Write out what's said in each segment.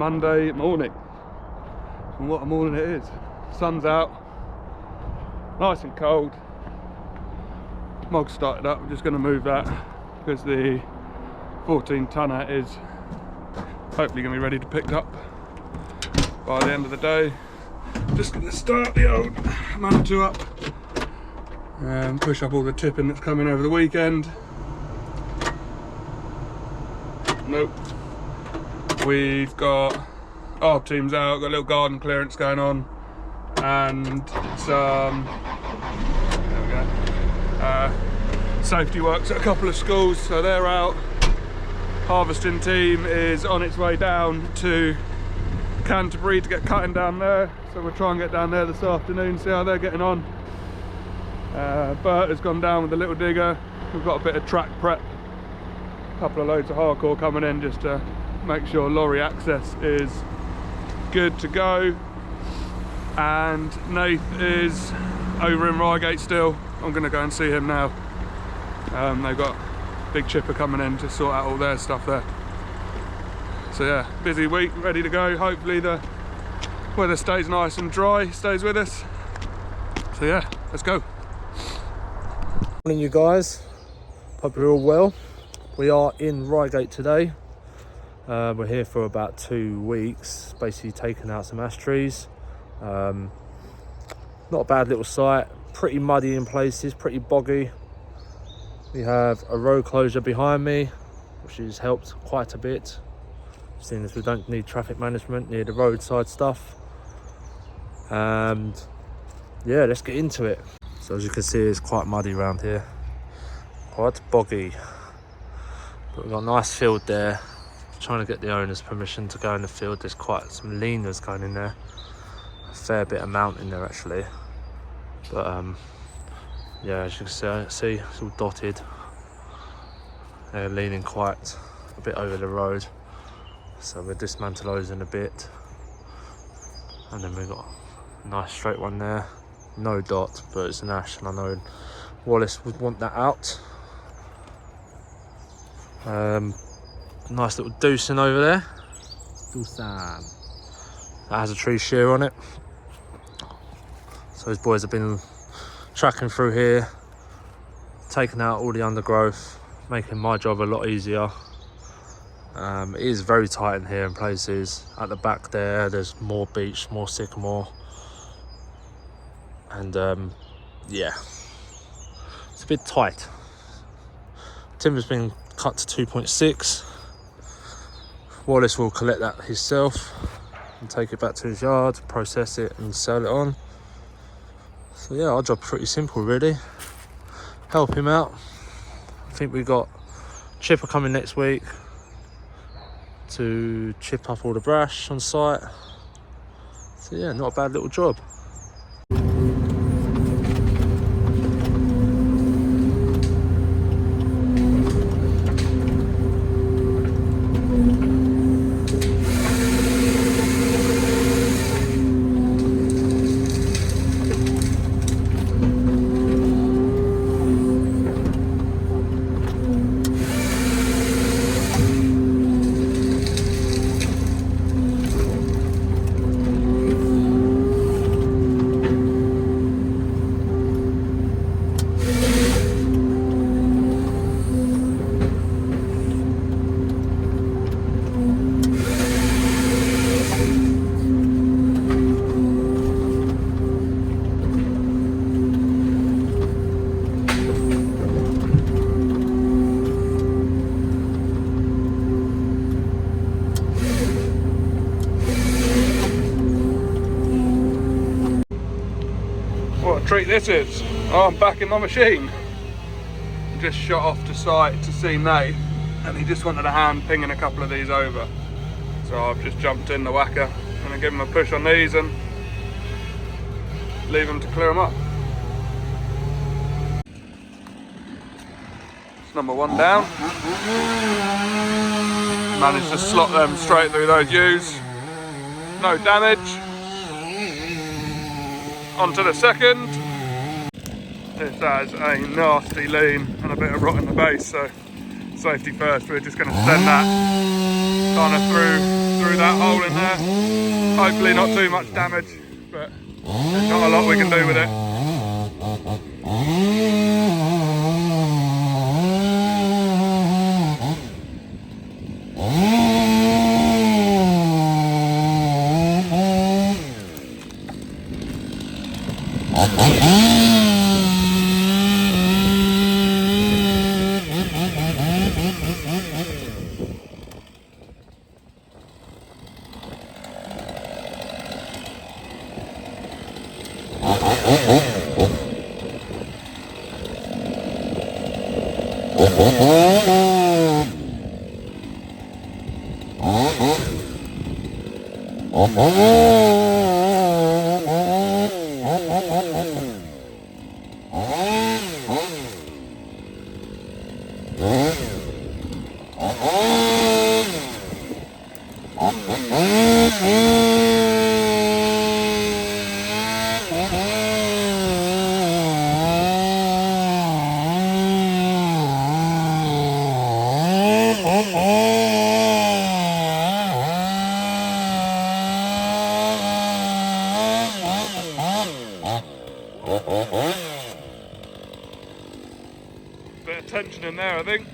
Monday morning. And what a morning it is. Sun's out, nice and cold. Mog's started up. We're just going to move that because the 14 tonner is hopefully going to be ready to pick up by the end of the day. Just going to start the old Manitou up and push up all the tipping that's coming over the weekend. Nope. We've got our teams out, got a little garden clearance going on, and some safety works at a couple of schools, so they're out. Harvesting team is on its way down to Canterbury to get cutting down there, so we'll try and get down there this afternoon, see how they're getting on. Bert has gone down with the little digger. We've got a bit of track prep, a couple of loads of hardcore coming in just to make sure lorry access is good to go. And Nath is over in Reigate still. I'm going to go and see him now. They've got a big chipper coming in to sort out all their stuff there. So yeah, busy week, ready to go. Hopefully the weather stays nice and dry, stays with us. So yeah, let's go. Morning you guys, hope you're all well. We are in Reigate today. We're here for about 2 weeks, basically taking out some ash trees. Not a bad little site, pretty muddy in places, pretty boggy. We have a road closure behind me, which has helped quite a bit, seeing as we don't need traffic management near the roadside stuff. And yeah, let's get into it. So as you can see, it's quite muddy around here, quite boggy. But we've got a nice field there. Trying to get the owner's permission to go in the field. There's quite some leaners going in there, a fair bit of mount in there actually. But yeah, as you can see, it's all dotted. They're leaning quite a bit over the road, so we'll dismantle those in a bit. And then we've got a nice straight one there, no dot, but it's an ash, and I know Wallace would want that out. Nice little doosan over there. Doosan. That has a tree shear on it. So those boys have been tracking through here, taking out all the undergrowth, making my job a lot easier. It is very tight in here in places. At the back there's more beech, more sycamore. And yeah, it's a bit tight. Timber's been cut to 2.6. Wallace will collect that himself and take it back to his yard, process it and sell it on. So yeah, our job's pretty simple really. Help him out. I think we've got chipper coming next week to chip up all the brash on site. So yeah, not a bad little job. What a treat this is. Oh, I'm back in my machine. Just shot off to site to see Nate, and he just wanted a hand pinging a couple of these over. So I've just jumped in the whacker and I give him a push on these and leave him to clear them up. It's number one down. Managed to slot them straight through those U's. No damage. On to the second. This has a nasty lean and a bit of rot in the base, so safety first. We're just going to send that kind of through that hole in there. Hopefully not too much damage, but there's not a lot we can do with it. Bit of tension in there, I think.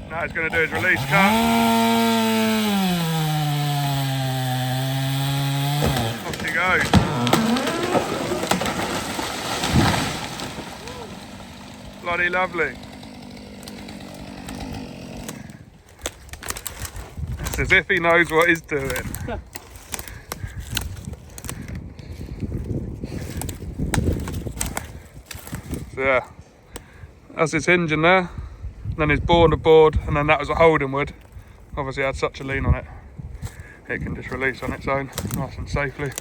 Now he's going to do his release cut. Off he goes. Bloody lovely. It's as if he knows what he's doing. So yeah, that's his hinge in there. Then his board aboard, and then that was a holding wood. Obviously it had such a lean on it, it can just release on its own, nice and safely.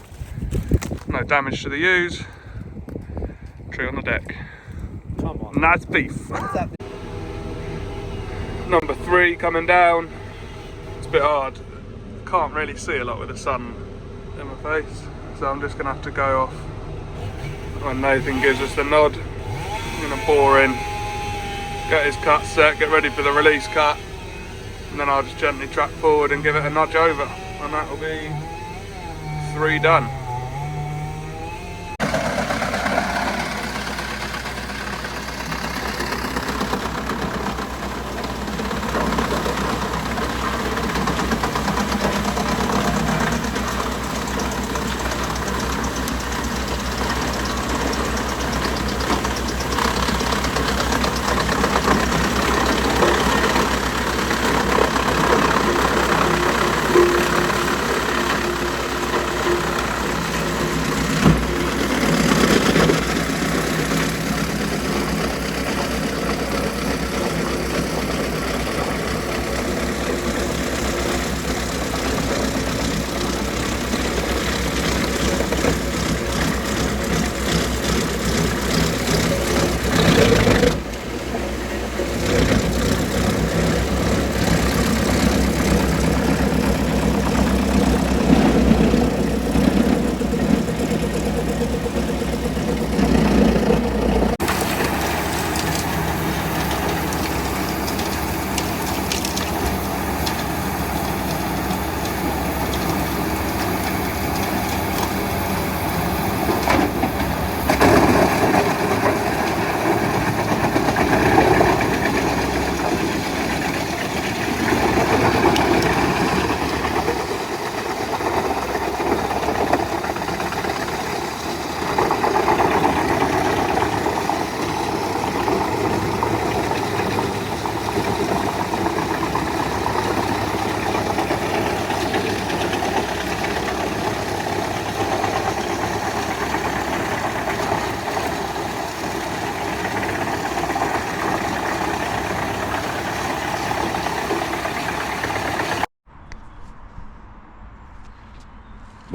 No damage to the ewes. Tree on the deck. Come on. Nice beef. Number 3 coming down. It's a bit hard. Can't really see a lot with the sun in my face, so I'm just gonna have to go off when Nathan gives us the nod. I'm gonna bore in, get his cut set, get ready for the release cut, and then I'll just gently track forward and give it a nudge over, and that will be 3 done.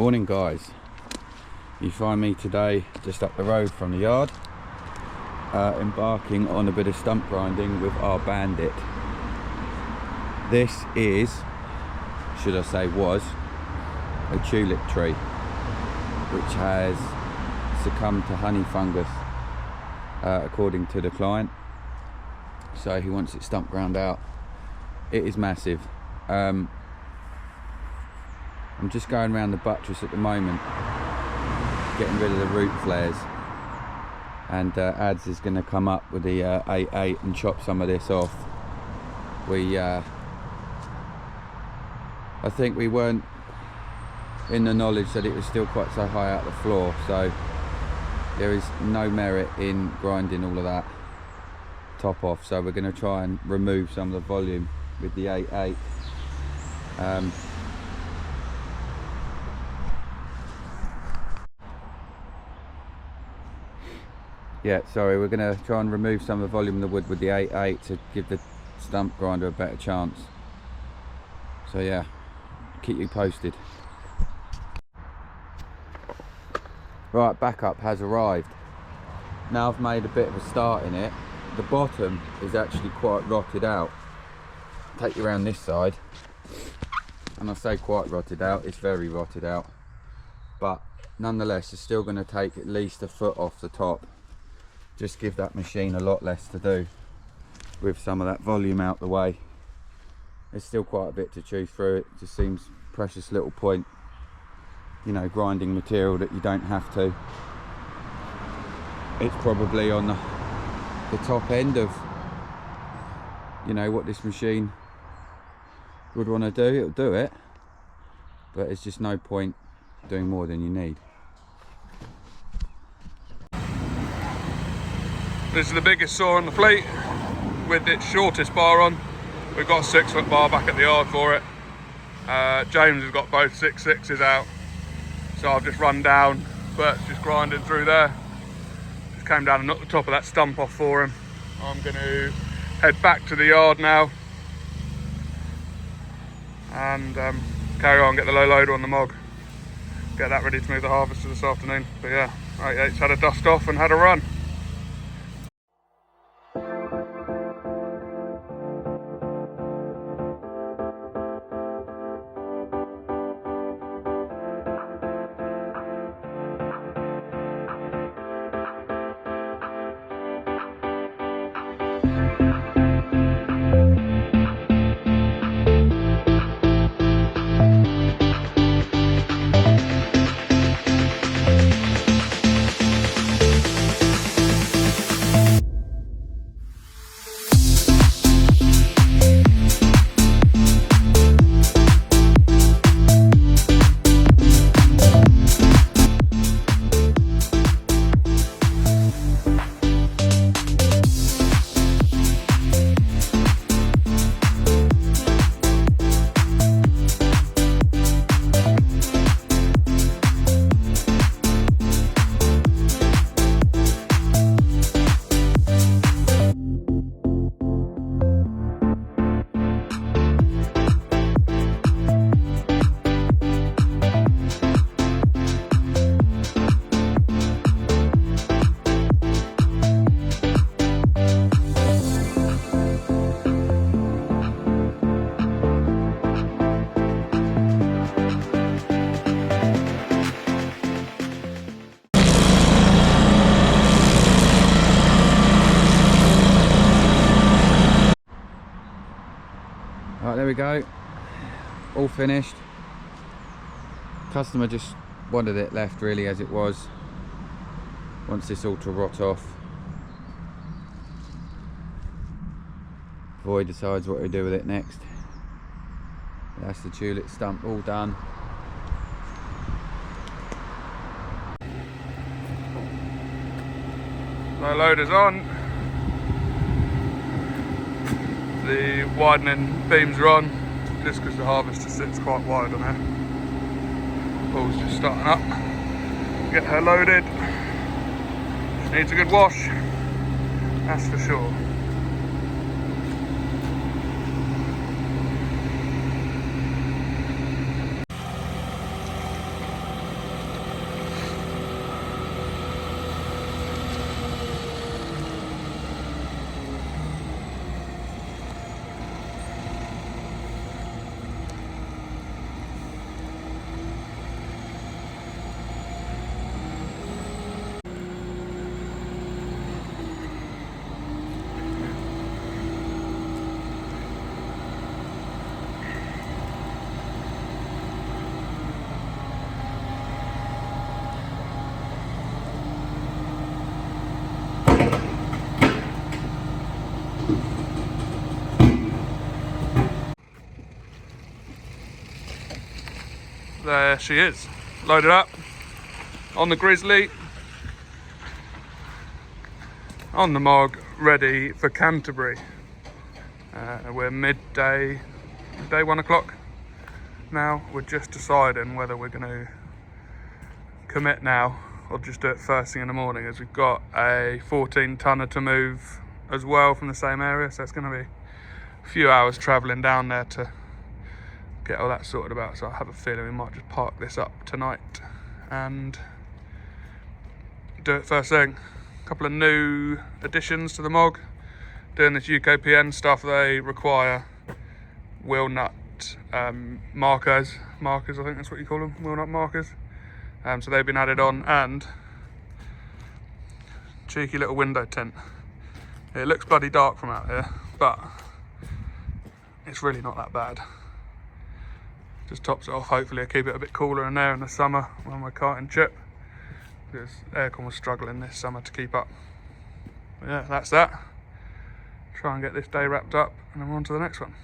Morning guys, you find me today just up the road from the yard, embarking on a bit of stump grinding with our Bandit. This is, should I say was, a tulip tree which has succumbed to honey fungus, according to the client. So he wants it stump ground out. It is massive. I'm just going around the buttress at the moment, getting rid of the root flares, and Ads is going to come up with the 8/8 and chop some of this off. I think we weren't in the knowledge that it was still quite so high out the floor, so there is no merit in grinding all of that top off. So we're going to try and remove some of the volume with the 8/8. Yeah, sorry, we're going to try and remove some of the volume of the wood with the 8/8 to give the stump grinder a better chance. So yeah, keep you posted. Right, backup has arrived. Now I've made a bit of a start in it. The bottom is actually quite rotted out. Take you around this side, and I say quite rotted out, it's very rotted out. But nonetheless, it's still going to take at least a foot off the top. Just give that machine a lot less to do with some of that volume out the way. There's still quite a bit to chew through. It just seems precious little point, you know, grinding material that you don't have to. It's probably on the top end of, you know, what this machine would want to do. It'll do it, but it's just no point doing more than you need. This is the biggest saw on the fleet with its shortest bar on. We've got a 6-foot bar back at the yard for it. James has got both 6/6s out, so I've just run down, but just grinding through there. Just came down and knocked the top of that stump off for him. I'm going to head back to the yard now and carry on, get the low loader on the mog, get that ready to move the harvester this afternoon. But yeah, 8/8's had a dust off and had a run. Right, there we go, all finished. Customer just wanted it left really as it was. Wants this all to rot off. Boy decides what to do with it next. That's the tulip stump all done. Low loader's on. The widening beams are on, just because the harvester sits quite wide on here. Paul's just starting up. Get her loaded. Just needs a good wash, that's for sure. there she is, loaded up on the Grizzly, on the Mog, ready for Canterbury. We're midday, 1 o'clock now. We're just deciding whether we're going to commit now or just do it first thing in the morning, as we've got a 14 tonner to move as well from the same area, so it's going to be a few hours travelling down there to get all that sorted about. So I have a feeling we might just park this up tonight and do it first thing. A couple of new additions to the Mog, doing this UKPN stuff. They require wheel nut markers, I think that's what you call them, wheel nut markers. So they've been added on, and cheeky little window tint. It looks bloody dark from out here, but it's really not that bad. Just tops it off. Hopefully it'll keep it a bit cooler in there in the summer when we're carting chip, because aircon was struggling this summer to keep up. But yeah, that's that. Try and get this day wrapped up, and then we're on to the next one.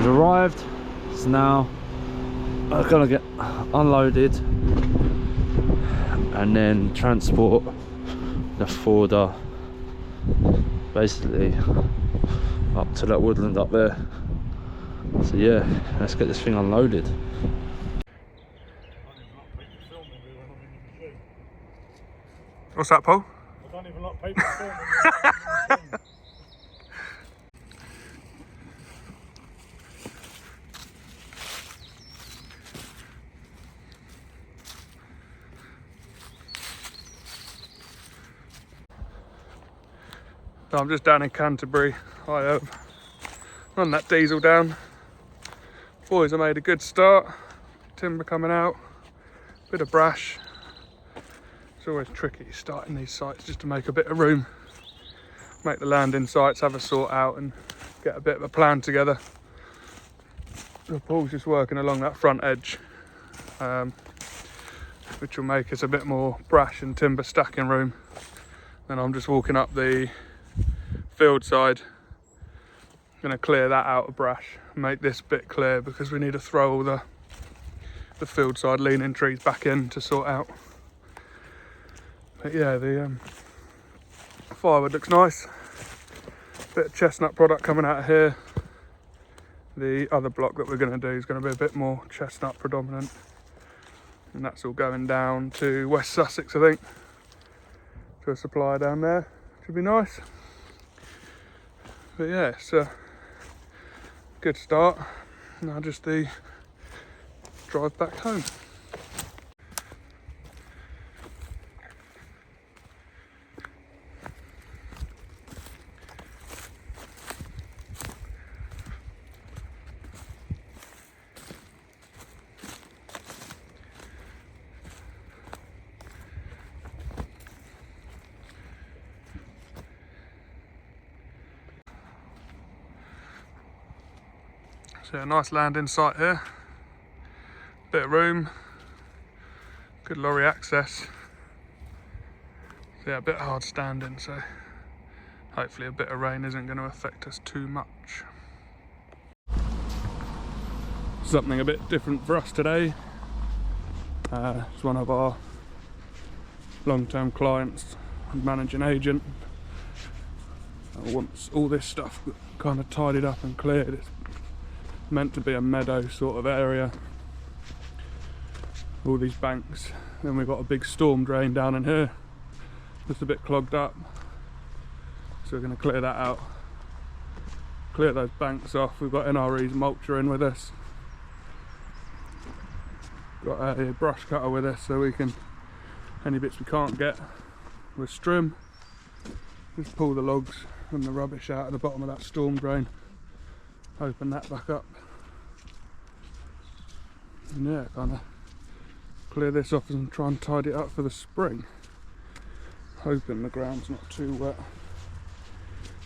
Arrived, so now I'm gonna get unloaded and then transport the forder basically up to that woodland up there. So yeah, let's get this thing unloaded. What's that, Paul? I don't even like paper filming. So I'm just down in Canterbury. I have run that diesel down. Boys have made a good start. Timber coming out, bit of brash. It's always tricky starting these sites just to make a bit of room. Make the landing sites, have a sort out and get a bit of a plan together. So Paul's just working along that front edge, which will make us a bit more brash and timber stacking room. Then I'm just walking up the field side. I'm going to clear that out of brash, make this bit clear, because we need to throw all the field side leaning trees back in to sort out. But yeah, the firewood looks nice. Bit of chestnut product coming out of here. The other block that we're going to do is going to be a bit more chestnut predominant, and that's all going down to West Sussex, I think, to a supplier down there. Should be nice. But yeah, it's a good start. Now just the drive back home. So a nice landing site here, bit of room, good lorry access. So yeah, a bit hard standing, so hopefully a bit of rain isn't going to affect us too much. Something a bit different for us today. It's one of our long-term clients, managing agent. Once all this stuff kind of tidied up and cleared, it's meant to be a meadow sort of area. All these banks. Then we've got a big storm drain down in here, just a bit clogged up. So we're going to clear that out. Clear those banks off. We've got NRE's mulcher in with us. Got a brush cutter with us so we can, any bits we can't get with strim, just pull the logs and the rubbish out at the bottom of that storm drain, open that back up, and yeah, kind of clear this off and try and tidy it up for the spring. Hoping the ground's not too wet.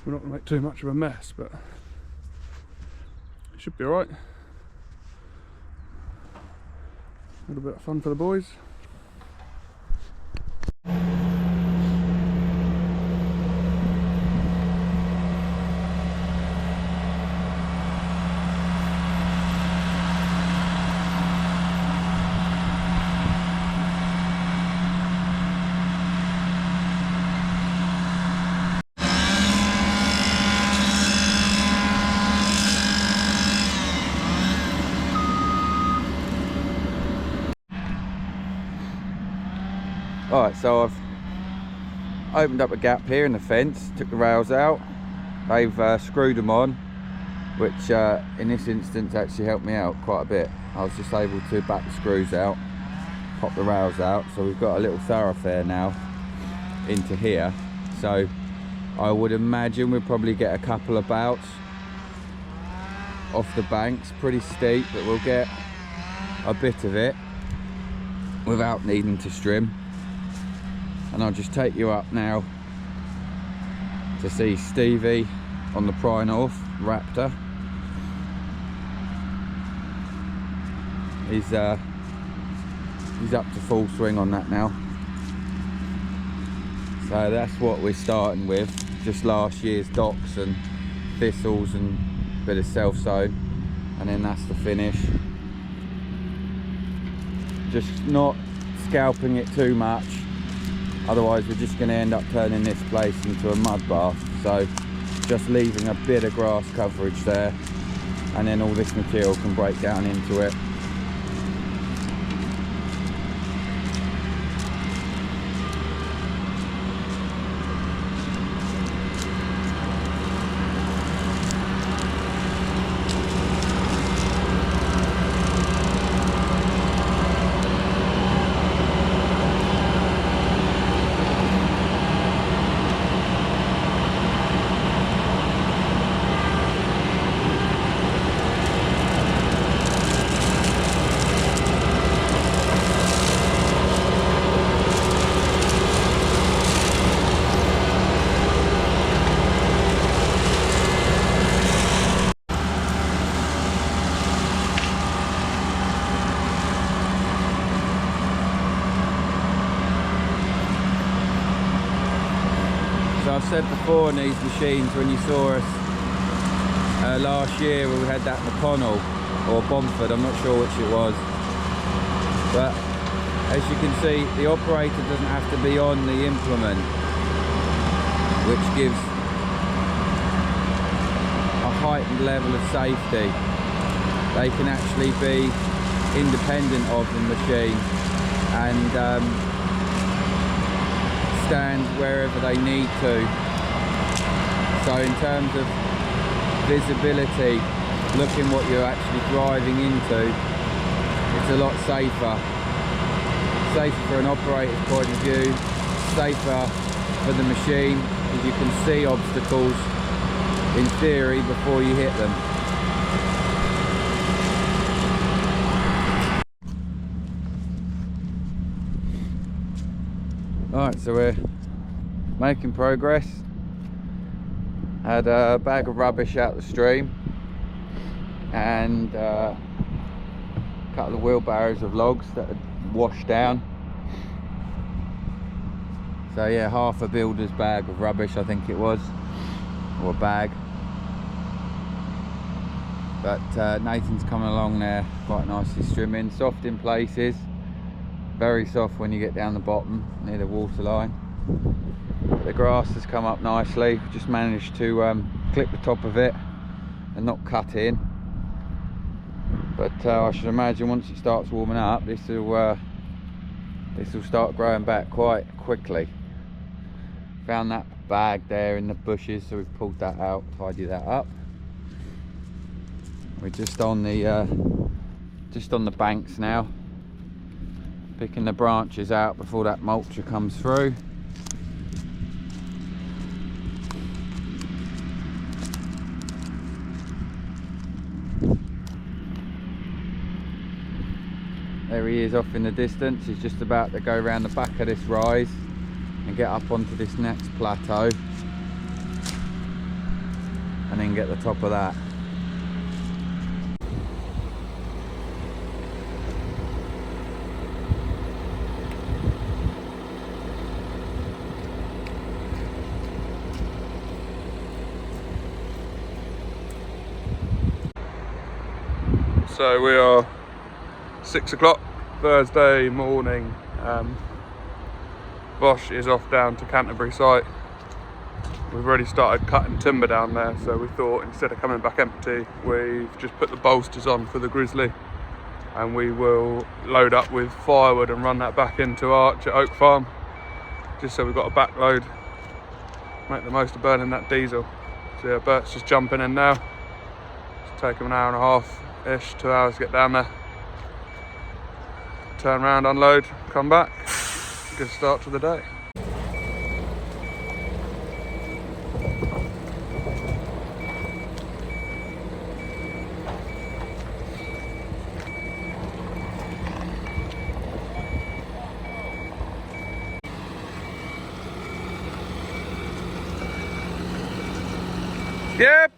We're not going to make too much of a mess, but it should be alright. A little bit of fun for the boys. Alright, so I've opened up a gap here in the fence, took the rails out. They've screwed them on, which in this instance actually helped me out quite a bit. I was just able to back the screws out, pop the rails out, so we've got a little thoroughfare now into here. So I would imagine we'll probably get a couple of bouts off the banks, pretty steep, but we'll get a bit of it without needing to strim. And I'll just take you up now to see Stevie on the Pry North Raptor. He's up to full swing on that now. So that's what we're starting with, just last year's docks and thistles and a bit of self-sown, and then that's the finish. Just not scalping it too much, otherwise we're just going to end up turning this place into a mud bath. So just leaving a bit of grass coverage there, and then all this material can break down into it. I've said before in these machines, when you saw us last year where we had that McConnell or Bomford, I'm not sure which it was, but as you can see, the operator doesn't have to be on the implement, which gives a heightened level of safety. They can actually be independent of the machine and stand wherever they need to. So in terms of visibility, looking what you're actually driving into, it's a lot safer. Safer for an operator's point of view, safer for the machine, because you can see obstacles in theory before you hit them. Alright, so we're making progress. Had a bag of rubbish out the stream and a couple of wheelbarrows of logs that had washed down. So yeah, half a builder's bag of rubbish I think it was, or a bag. But Nathan's coming along there quite nicely strimming, soft in places. Very soft when you get down the bottom near the water line. The grass has come up nicely. Just managed to clip the top of it and not cut in. But I should imagine once it starts warming up, this will start growing back quite quickly. Found that bag there in the bushes, so we've pulled that out, tidied that up. We're just on the banks now, picking the branches out before that mulcher comes through. There he is off in the distance. He's just about to go around the back of this rise and get up onto this next plateau, and then get the top of that. So we are 6 o'clock Thursday morning. Bosch is off down to Canterbury site. We've already started cutting timber down there, so we thought instead of coming back empty, we've just put the bolsters on for the Grizzly, and we will load up with firewood and run that back into Arch at Oak Farm, just so we've got a back load, make the most of burning that diesel. So yeah, Bert's just jumping in now. It's taken an hour and a half ish, 2 hours to get down there. Turn around, unload, come back. Good start to the day. Yep.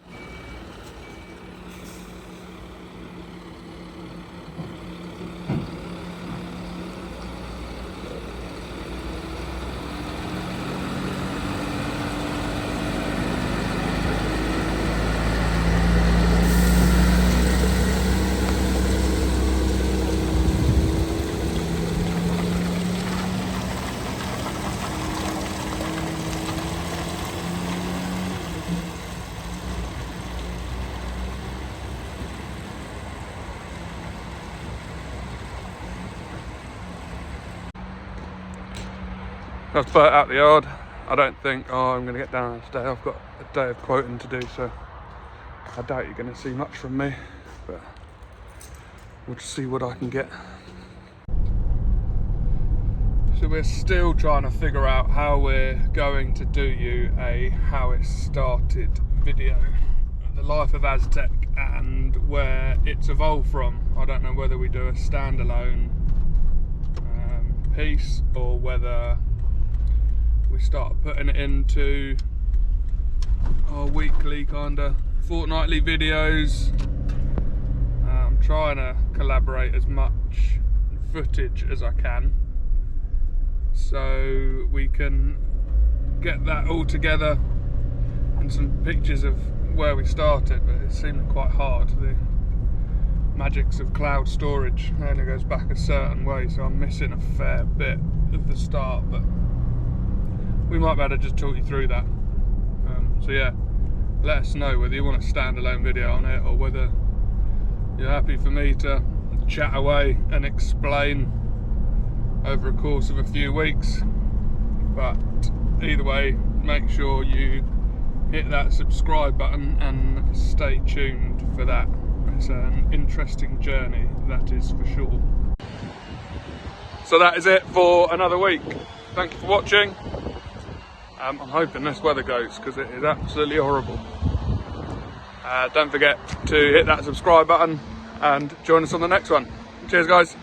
That's Bert out the yard. I don't think I'm going to get down today. I've got a day of quoting to do, so I doubt you're going to see much from me, but we'll just see what I can get. So we're still trying to figure out how we're going to do you a how it started video, the life of Aztech and where it's evolved from. I don't know whether we do a standalone piece or whether we start putting it into our weekly kind of fortnightly videos. I'm trying to collaborate as much footage as I can so we can get that all together and some pictures of where we started, but it seemed quite hard. The magics of cloud storage only goes back a certain way, so I'm missing a fair bit of the start, but we might be able to just talk you through that. So yeah, let us know whether you want a standalone video on it or whether you're happy for me to chat away and explain over a course of a few weeks. But either way, make sure you hit that subscribe button and stay tuned for that. It's an interesting journey, that is for sure. So that is it for another week. Thank you for watching. I'm hoping this weather goes, because it is absolutely horrible. Don't forget to hit that subscribe button and join us on the next one. Cheers guys.